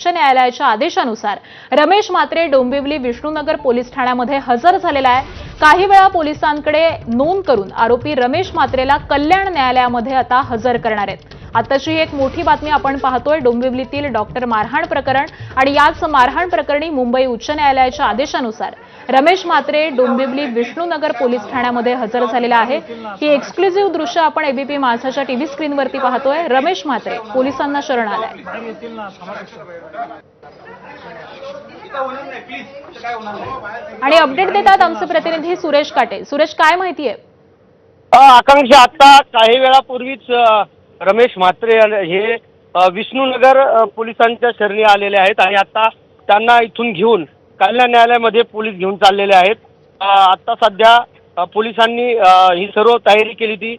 उच्च न्यायालयाच्या आदेशानुसार रमेश म्हात्रे डोंबिवली विष्णुनगर पोलीस ठाण्यामध्ये हजर झालेला आहे। काही वेळा पोलिसांकडे नोंद करून आरोपी रमेश म्हात्रेला कल्याण न्यायालयामध्ये आता हजर करणार आहेत। आताची एक मोठी बातमी आपण पाहतोय, डोंबिवलीतील डॉक्टर मारहाण प्रकरण आणि याच मारहाण प्रकरणी मुंबई उच्च न्यायालयाच्या आदेशानुसार रमेश म्हात्रे डोंबिवली विष्णुनगर पोलीस ठाण्यामध्ये हजर झालेला आहे। ही एक्सक्लुझिव्ह दृश्य आपण एबीपी माझाच्या टीव्ही स्क्रीनवरती पाहतोय। रमेश म्हात्रे पोलिसांना शरण आलाय आणि अपडेट देतात आमचे प्रतिनिधी सुरेश काटे। सुरेश, काय माहिती आहे? आकांक्षा, आता काही वेळापूर्वीच रमेश म्हात्रे हे विष्णुनगर पोलिसांच्या शरणी आलेले आहेत आणि आता त्यांना इथून घेऊन कल्याण न्यायालयामध्ये पोलीस घेऊन चाललेले आहेत। आता सध्या पोलिसांनी ही सर्व तयारी केली होती।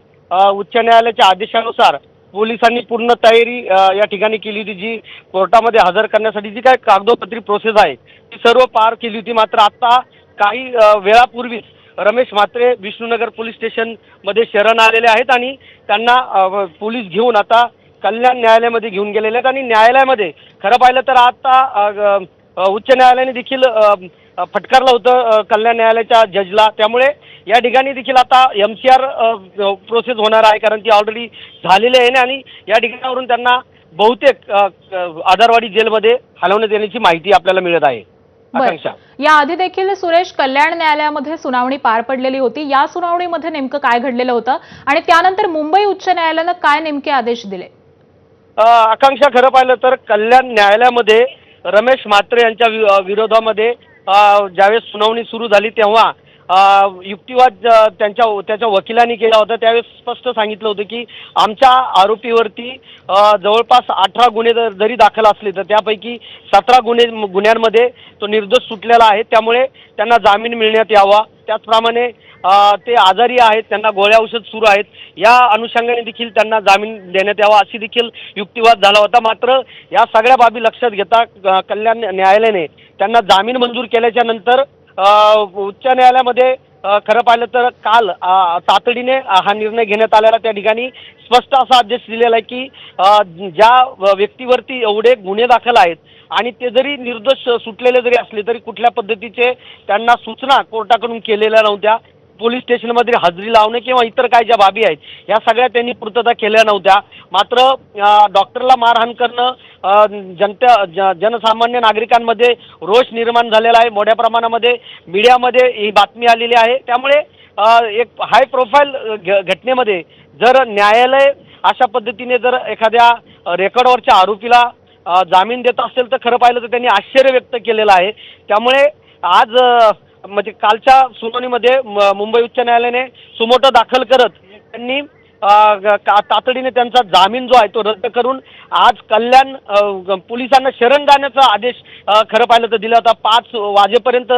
उच्च न्यायालयाच्या आदेशानुसार पोलिसांनी पूर्ण तयारी या ठिकाणी केली होती। जी कोर्टामध्ये हजर करण्यासाठी जी काही कागदोपत्री प्रोसेस आहे ती सर्व पार केली होती। मात्र आता काही वेळापूर्वीच रमेश म्हात्रे विष्णुनगर पोलीस स्टेशन मध्ये शरण आलेले आहेत आणि त्यांना पोलीस घेऊन आता कल्याण न्यायालयामध्ये घेऊन गेलेले आहेत आणि न्यायालयामध्ये खरं पाहिलं तर आता उच्च न्यायालयाने देखील फटकारलं होतं कल्याण न्यायालयाच्या जजला। त्यामुळे या ठिकाणी देखील आता MCR प्रोसेस होणार आहे, कारण ती ऑलरेडी झालेली आहे आणि या ठिकाणावरून त्यांना बहुतेक आधारवाडी जेलमध्ये हलवण्यात येण्याची माहिती आपल्याला मिळत आहे। आकांक्षा, या आधी देखील सुरेश कल्याण न्यायालयामध्ये सुनावणी पार पडलेली होती। या सुनावणीमध्ये नेमकं काय घडलेलं होतं आणि त्यानंतर मुंबई उच्च न्यायालयानं काय नेमके आदेश दिले? आकांक्षा, खरं पाहिलं तर कल्याण न्यायालयामध्ये रमेश म्हात्रे यांच्या विरोधामध्ये ज्यावेळेस सुनावणी सुरू झाली तेव्हा युक्तिवाद त्याच्या वकिलांनी केला होता। त्यावेळेस स्पष्ट सांगितलं होतं की आमच्या आरोपीवरती जवळपास 18 गुन्हे जरी दाखल असले तर त्यापैकी 17 गुन्ह्यांमध्ये तो निर्दोष सुटलेला आहे, त्यामुळे त्यांना जामीन मिळण्यात यावा। त्याचप्रमाणे ते आजारी आहेत, त्यांना गोळ्या औषध सुरू आहेत, या अनुषंगाने देखील त्यांना जामीन देण्यात यावा अशी देखील युक्तिवाद झाला होता। मात्र या सगळ्या बाबी लक्षात घेता कल्याण न्यायालयाने त्यांना जामीन मंजूर केल्याच्या नंतर उच्च न्यायालयामध्ये खरं पाहिलं तर काल तातडीने हा निर्णय घेण्यात आलेला। त्या ठिकाणी स्पष्ट असा आदेश दिलेला आहे की ज्या व्यक्तीवरती एवढे गुन्हे दाखल आहेत आणि ते जरी निर्दोष सुटलेले जरी असले तरी कुठल्या पद्धतीचे त्यांना सूचना कोर्टाकडून केलेल्या नव्हत्या। पोलीस स्टेशनमध्ये हजेरी लावणे किंवा इतर काय ज्या बाबी आहेत या सगळ्या त्यांनी पूर्तता केल्या नव्हत्या। मात्र डॉक्टरला मारहाण करणं जनसामान्य नागरिकांमध्ये रोष निर्माण झालेला आहे। मोठ्या प्रमाणामध्ये मीडियामध्ये ही बातमी आलेली आहे। त्यामुळे एक हाय प्रोफाईल घटनेमध्ये जर न्यायालय अशा पद्धतीने जर एखाद्या रेकॉर्डवरच्या आरोपीला जामीन देत असेल तर खरं पाहिलं तर त्यांनी आश्चर्य व्यक्त केलेलं आहे। त्यामुळे आज म्हणजे कालच्या सुनावणीमध्ये मुंबई उच्च न्यायालयाने सुमोटो दाखल करत त्यांनी तातडीने त्यांचा जामीन जो आहे तो रद्द करून आज कल्याण पोलिसांना शरण जाण्याचा आदेश खरं पाहिलं तर दिला होता। 5 वाजेपर्यंत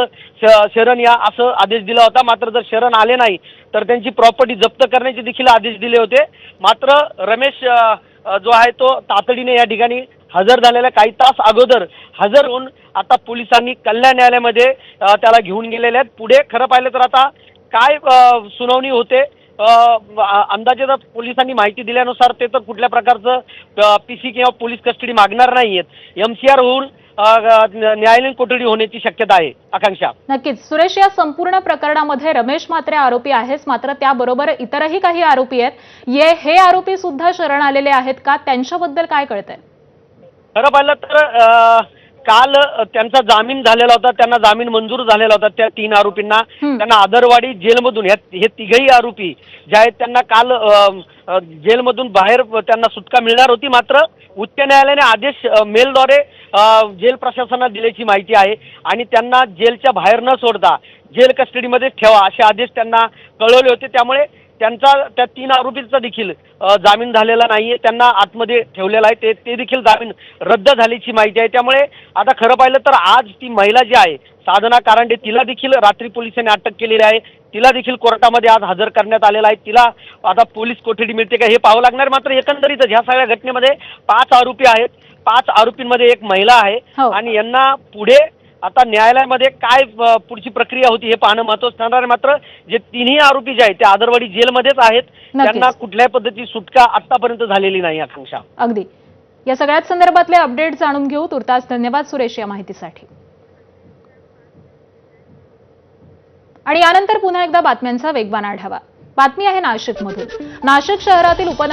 शरण या असं आदेश दिला होता। मात्र जर शरण आले नाही तर त्यांची प्रॉपर्टी जप्त करण्याचे देखील आदेश दिले होते। मात्र रमेश जो आहे तो तातडीने या ठिकाणी हजर झालेला, काही तास अगोदर हजर होऊन आता पोलिसांनी कल्याण न्यायालयामध्ये त्याला घेऊन गेलेले आहेत। पुढे खरं पाहिलं तर आता काय सुनावणी होते अंदाजे जर पोलिसांनी माहिती दिल्यानुसार ते तर कुठल्या प्रकारचं PC किंवा पोलीस कस्टडी मागणार नाहीयेत। MCR होऊन न्यायालयीन कोठडी होण्याची शक्यता आहे। आकांक्षा, नक्कीच सुरेश, या संपूर्ण प्रकरणामध्ये रमेश म्हात्रे आरोपी आहेच, मात्र त्याबरोबर इतरही काही आरोपी आहेत। हे आरोपी सुद्धा शरण आलेले आहेत का? त्यांच्याबद्दल काय कळतंय? खरं पाहिलं तर काल त्यांचा जामीन झालेला होता, त्यांना जामीन मंजूर झालेला होता। त्या 3 आरोपींना त्यांना आदरवाडी जेलमधून हे तिघही आरोपी जे आहेत त्यांना काल जेलमधून बाहेर त्यांना सुटका मिळणार होती। मात्र उच्च न्यायालयाने आदेश मेलद्वारे जेल प्रशासनाला दिल्याची माहिती आहे आणि त्यांना जेलच्या बाहेर न सोडता जेल कस्टडीमध्ये ठेवा असे आदेश त्यांना कळवले होते। त्यामुळे त्या 3 आरोपींचा देखील जामीन झालेला नाहीये, त्यांना आतमध्ये ठेवलेला आहे। ते देखील जामीन रद्द झाल्याची माहिती आहे। त्यामुळे आता खरं पाहिलं तर आज ती महिला जी आहे साधना कारंडे, तिला देखील रात्री पोलिसांनी अटक केलेली आहे। तिला देखील कोर्टामध्ये आज हजर करण्यात आलेला आहे। तिला आता पोलीस कोठडी मिळते का हे पाहावं लागणार। मात्र एकंदरीतच ह्या सगळ्या घटनेमध्ये 5 आरोपी आहेत, 5 आरोपींमध्ये एक महिला आहे आणि यांना पुढे आता न्यायालयामध्ये काय पुढची प्रक्रिया होती हे पाहणं महत्त्वाचं ठरणार आहे। मात्र जे 3ही आरोपी जे आहेत ते आदरवाडी जेलमध्येच आहेत, त्यांना कुठल्याही पद्धतीची सुटका आतापर्यंत झालेली नाही। आकांक्षा, अगदी या सगळ्याच संदर्भातले अपडेट जाणून घेऊ. तुर्तास धन्यवाद सुरेश या माहितीसाठी. आणि यानंतर पुन्हा एकदा बातम्यांचा वेगवान आढावा. बातमी आहे नाशिकमधून. नाशिक शहरातील उपनगर